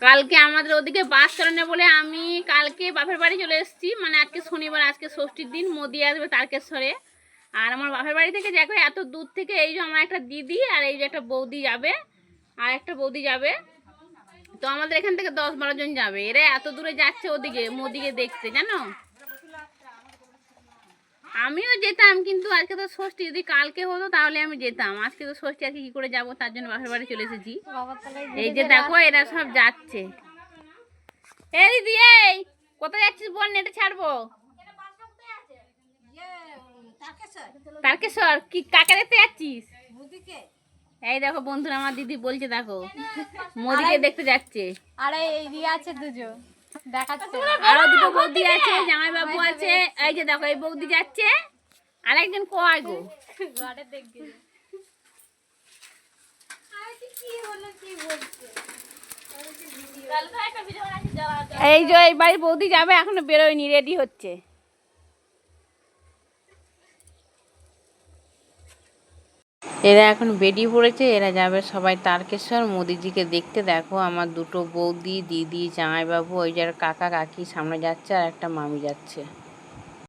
কালকে আমাদের ওদিকে বাস চলে না বলে আমি কালকে বাপের বাড়ি চলে এসেছি। মানে আজকে শনিবার, আজকে ষষ্ঠীর দিন, মোদি আসবে তারকেশ্বরে। আর আমার বাপের বাড়ি থেকে দেখো এত দূর থেকে এই যে আমার একটা দিদি আর এই যে একটা বৌদি যাবে, আর একটা বৌদি যাবে। তো আমাদের এখান থেকে 10-12 জন যাবে। এরা এত দূরে যাচ্ছে ওদিকে মোদিকে দেখতে, জানো। আমিও যেতাম, কিন্তু আজকে তো ষষ্ঠী, যদি কালকে হতো তাহলে আমি যেতাম। আজকে তো ষষ্ঠী, আজকে কি করে যাবো, তার জন্য বাপের বাড়ি চলে এসেছি। এই যে দেখো এরা সব যাচ্ছে। এই দিদি, এই কোথায় যাচ্ছিস বল, নেটে ছাড়বো। তারকেশ্বর কি কাকে দেখতে যাচ্ছিস? এই দেখো বন্ধুরা, আমার দিদি বলছে দেখো মোদিকে দেখতে যাচ্ছে। আরে এই রিয়া আছে দুজন দেখাচ্ছে, আরো দুটো বৌদি আছে, জামাই বাবু আছে। এই যে দেখো এই বৌদি যাচ্ছে, আর একজন কয় গো ঘরে দেখবি। এই যে এই বাড়ির বৌদি যাবে, এখনো বেরোয়নি, রেডি হচ্ছে। এরা এখন বেরিয়ে পড়েছে, এরা যাবে সবাই তারকেশ্বর মোদিজিকে দেখতে। দেখো আমার দুটো বৌদি, দিদি, জামাইবাবু, ওই যে কাকা কাকি সামনে যাচ্ছে, আর একটা মামি যাচ্ছে।